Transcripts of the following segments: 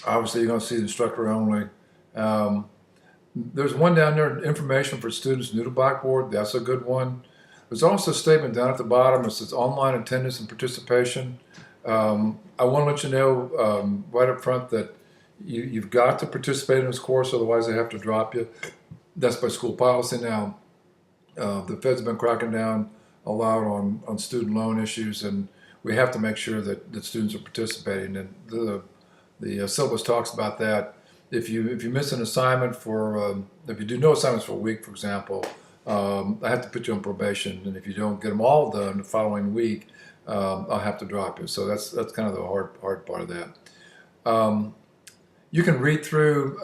Obviously, you're going to see the instructor only. Um, there's one down there, information for students new to Blackboard. That's a good one. There's also a statement down at the bottom that says online attendance and participation. I want to let you know right up front that you've got to participate in this course, otherwise they have to drop you. That's by school policy now. The Fed's been cracking down a lot on student loan issues, and we have to make sure that students are participating. And the syllabus talks about that. If you miss an assignment if you do no assignments for a week, for example, I have to put you on probation, and if you don't get them all done the following week, I'll have to drop you. So that's kind of the hard part of that. You can read through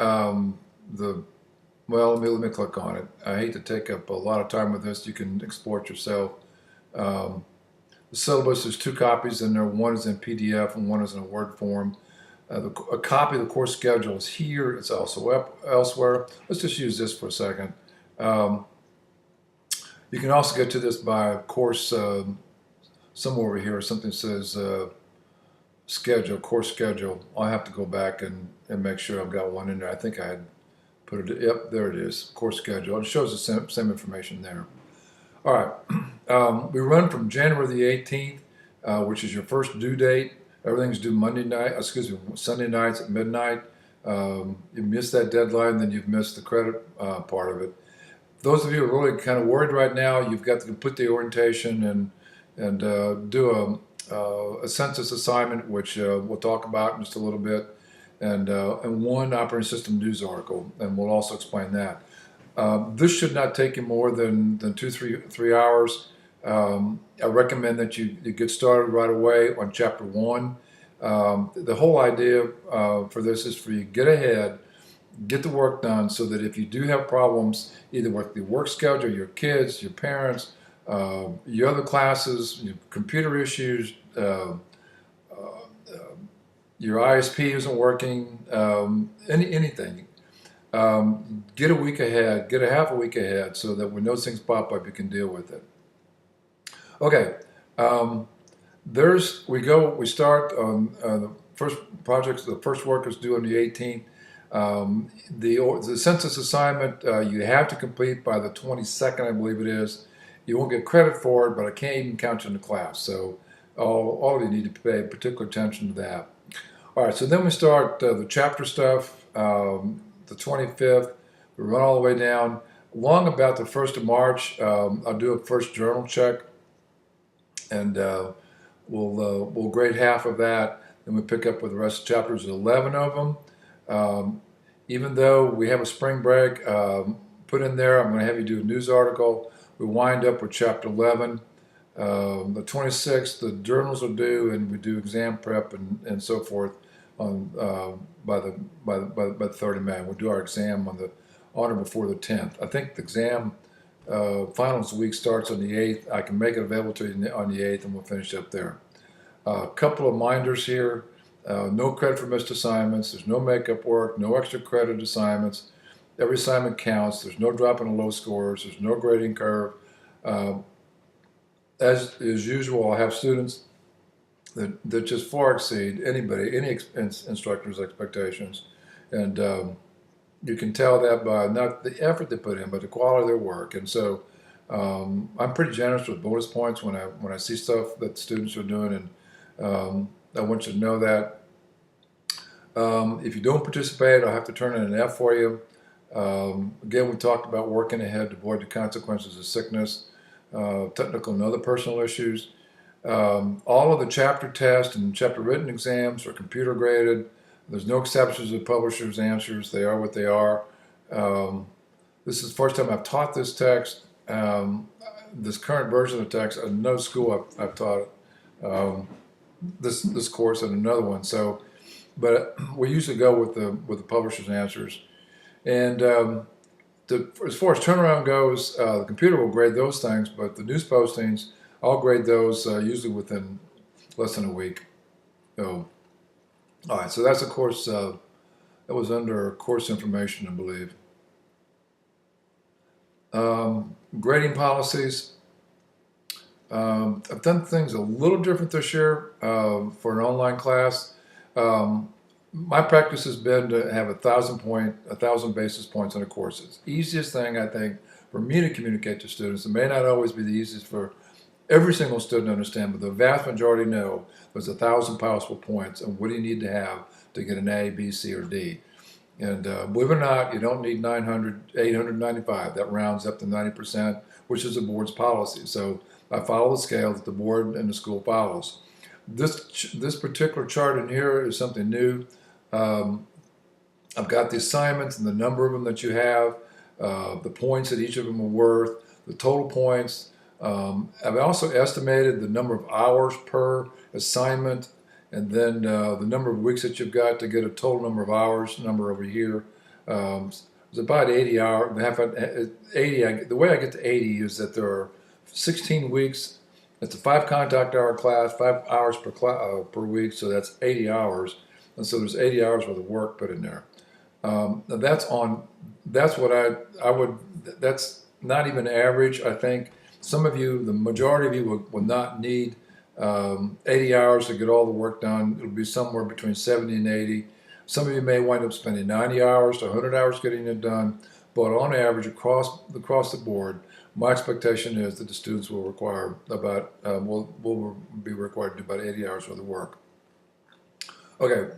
well, let me click on it. I hate to take up a lot of time with this. You can explore it yourself. The syllabus, there's 2 copies in there. One is in PDF and one is in a Word form. A copy of the course schedule is here. It's also elsewhere. Let's just use this for a second. You can also get to this by course somewhere over here. Something says schedule, course schedule. I'll have to go back and make sure I've got one in there. I think I had put it, yep, there it is, course schedule. It shows the same information there. All right, we run from January the 18th, which is your first due date. Everything's due Sunday nights at midnight. You miss that deadline, then you've missed the credit part of it. Those of you who are really kind of worried right now, you've got to complete the orientation and do a census assignment, which we'll talk about in just a little bit, and one operating system news article, and we'll also explain that. This should not take you more than 2-3 hours. I recommend that you get started right away on chapter 1. The whole idea for this is for you to get ahead, get the work done, so that if you do have problems, either with the work schedule, your kids, your parents, your other classes, your computer issues, your ISP isn't working, anything, get a week ahead, get a half a week ahead, so that when those things pop up, you can deal with it. Okay, we start on the first project. The first work is due on the 18th. The census assignment you have to complete by the 22nd, I believe it is. You won't get credit for it, but I can't even count you in the class. So all of you need to pay particular attention to that. All right, so then we start the chapter stuff, the 25th. We run all the way down. Along about the 1st of March, I'll do a first journal check, and we'll grade half of that. Then we pick up with the rest of the chapters, 11 of them. Even though we have a spring break put in there, I'm going to have you do a news article. We wind up with chapter 11. The 26th, the journals are due, and we do exam prep and so forth on by the 3rd of May. We'll do our exam on or before the 10th. I think the exam finals week starts on the 8th. I can make it available to you on the 8th, and we'll finish up there. A couple of reminders here. No credit for missed assignments. There's no makeup work, no extra credit assignments. Every assignment counts. There's no drop in the low scores. There's no grading curve. As usual, I have students that just far exceed any instructor's expectations. And you can tell that by not the effort they put in, but the quality of their work. And so I'm pretty generous with bonus points when I see stuff that students are doing, and I want you to know that. If you don't participate, I'll have to turn in an F for you. Again, we talked about working ahead to avoid the consequences of sickness, technical and other personal issues. All of the chapter tests and chapter written exams are computer graded. There's no exceptions to the publisher's answers. They are what they are. This is the first time I've taught this text, this current version of the text. At no school I've taught it. This course and another one. So, but we usually go with the publisher's answers. And as far as turnaround goes, the computer will grade those things, but the news postings, I'll grade those usually within less than a week. So, all right, so that's a course, that was under course information, I believe. Grading policies. I've done things a little different this year for an online class. My practice has been to have 1,000 basis points on the courses. Easiest thing, I think, for me to communicate to students. It may not always be the easiest for every single student to understand, but the vast majority know there's 1,000 possible points, and what do you need to have to get an A, B, C, or D. And believe it or not, you don't need 900, 895. That rounds up to 90%, which is the board's policy. So I follow the scale that the board and the school follows. This particular chart in here is something new. I've got the assignments and the number of them that you have, the points that each of them are worth, the total points. I've also estimated the number of hours per assignment, and then the number of weeks that you've got to get a total number of hours number over here. It's about 80 hours. 80. The way I get to 80 is that there are 16 weeks. It's a 5 contact hour class, 5 hours per week, so that's 80 hours. And so there's 80 hours worth of work put in there. That's what I would, that's not even average. I think some of you, the majority of you will not need 80 hours to get all the work done. It'll be somewhere between 70 and 80. Some of you may wind up spending 90 hours to 100 hours getting it done, but on average across the board, my expectation is that the students will require about will be required to do about 80 hours worth of work. Okay,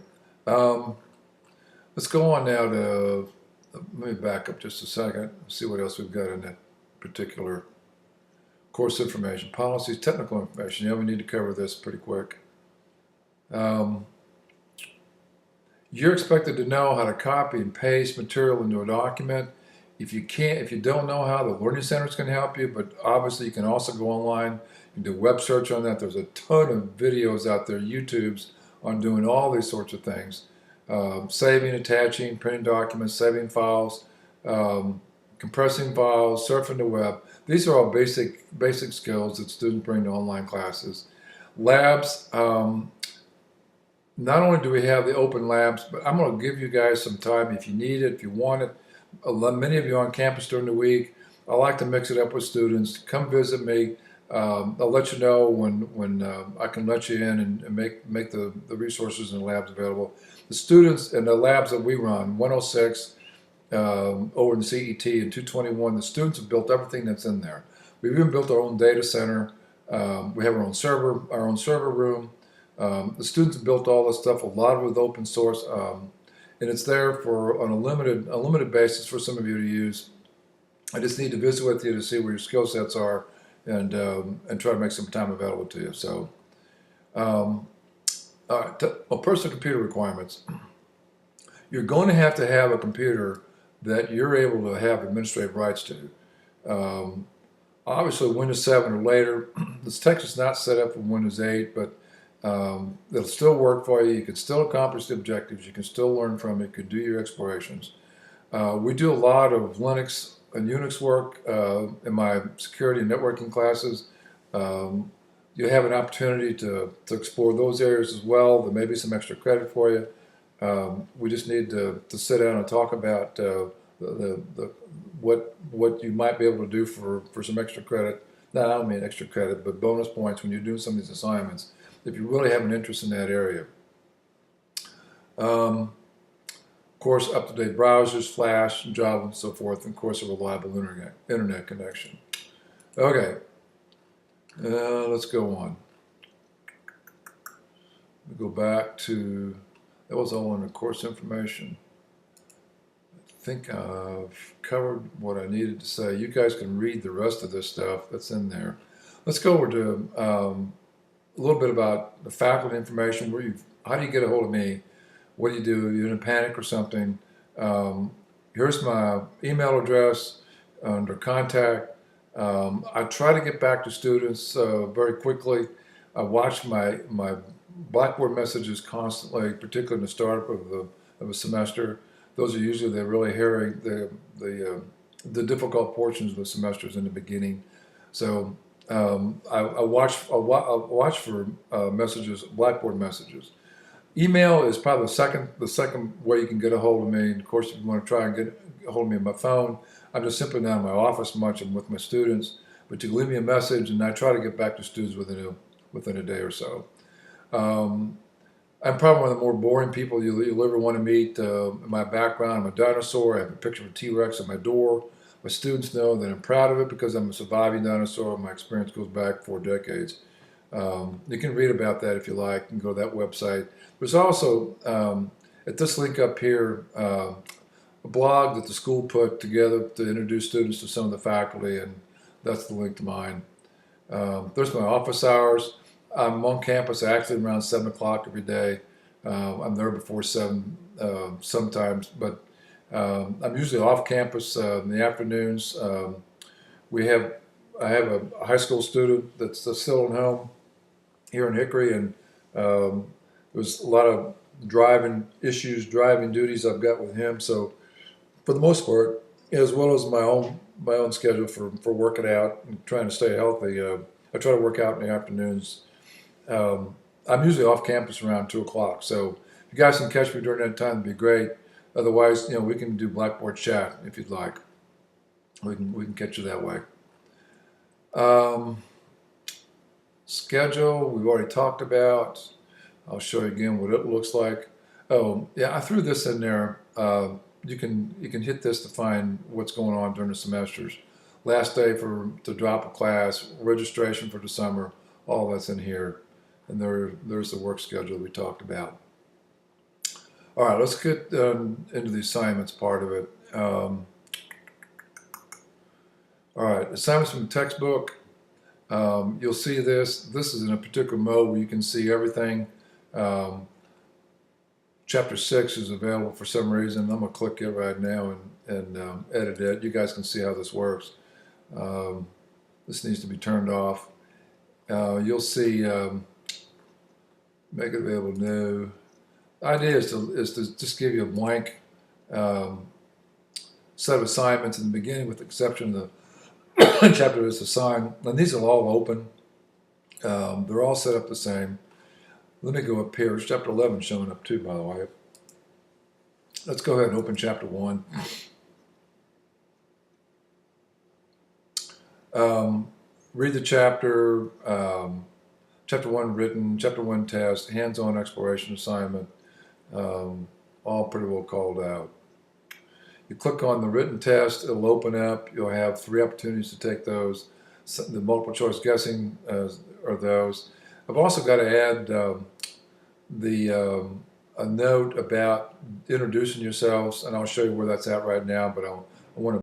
let's go on now to, let me back up just a second, see what else we've got in that particular course information. Policies, technical information. Yeah, we need to cover this pretty quick. You're expected to know how to copy and paste material into a document. If you don't know how, the Learning Center is going to help you, but obviously you can also go online and do web search on that. There's a ton of videos out there, YouTubes, on doing all these sorts of things. Saving, attaching, printing documents, saving files, compressing files, surfing the web. These are all basic skills that students bring to online classes. Labs, not only do we have the open labs, but I'm going to give you guys some time if you need it, if you want it. Many of you are on campus during the week. I like to mix it up with students. Come visit me. I'll let you know when I can let you in and make the resources and the labs available. The students and the labs that we run, 106 over in CET and 221, the students have built everything that's in there. We've even built our own data center. We have our own server room. The students have built all this stuff, a lot of it with open source. And it's there for on a limited basis for some of you to use. I just need to visit with you to see where your skill sets are and try to make some time available to you. So, all right, personal computer requirements. You're going to have a computer that you're able to have administrative rights to. Obviously, Windows 7 or later. This text is not set up for Windows 8, but it'll still work for you. You can still accomplish the objectives. You can still learn from it. You can do your explorations. We do a lot of Linux and Unix work in my security and networking classes. You have an opportunity to explore those areas as well. There may be some extra credit for you. We just need to sit down and talk about what you might be able to do for some extra credit. Not I don't mean extra credit, but bonus points when you're doing some of these assignments, if you really have an interest in that area. Of course, up-to-date browsers, Flash, Java, and so forth, and of course a reliable internet connection. Okay, let's go on. We go back to, that was all in the course information. I think I've covered what I needed to say. You guys can read the rest of this stuff that's in there. Let's go over to a little bit about the faculty information. How do you get a hold of me? What do you do? You're in a panic or something. Here's my email address under contact. I try to get back to students very quickly. I watch my Blackboard messages constantly, particularly in the startup of a semester. Those are usually the really hairy, the difficult portions of the semesters in the beginning. So I watch for messages, Blackboard messages. Email is probably the second way you can get a hold of me. And of course, if you want to try and get a hold of me on my phone, I'm just simply not in my office much. I'm with my students. But you can leave me a message, and I try to get back to students within a day or so. I'm probably one of the more boring people you'll ever want to meet. My background, I'm a dinosaur. I have a picture of a T-Rex on my door. My students know that I'm proud of it because I'm a surviving dinosaur. My experience goes back 4 decades. You can read about that if you like. You can go to that website. There's also, at this link up here, a blog that the school put together to introduce students to some of the faculty, and that's the link to mine. There's my office hours. I'm on campus actually around 7 o'clock every day. I'm there before 7 sometimes, but I'm usually off campus in the afternoons. I have a high school student that's still at home here in Hickory, and there's a lot of driving duties I've got with him. So for the most part, as well as my own schedule for working out and trying to stay healthy, I try to work out in the afternoons. I'm usually off campus around 2 o'clock, so if you guys can catch me during that time, it'd be great. Otherwise, we can do Blackboard chat if you'd like. We can catch you that way. Schedule we've already talked about. I'll show you again what it looks like. Oh yeah, I threw this in there. You can hit this to find what's going on during the semesters. Last day to drop a class, registration for the summer, all that's in here. And there's the work schedule we talked about. All right, let's get into the assignments part of it. All right, assignments from the textbook. You'll see this. This is in a particular mode where you can see everything. Chapter 6 is available for some reason. I'm going to click it right now and edit it. You guys can see how this works. This needs to be turned off. You'll see make it available new. The idea is to just give you a blank set of assignments in the beginning, with the exception of the chapter that's assigned. And these are all open. They're all set up the same. Let me go up here. There's chapter 11 showing up too, by the way. Let's go ahead and open chapter 1. Read the chapter. Chapter 1 written, chapter 1 test, hands-on exploration assignment, all pretty well called out. You click on the written test, it'll open up. You'll have 3 opportunities to take those. The multiple choice guessing are those. I've also got to add a note about introducing yourselves, and I'll show you where that's at right now, but I want to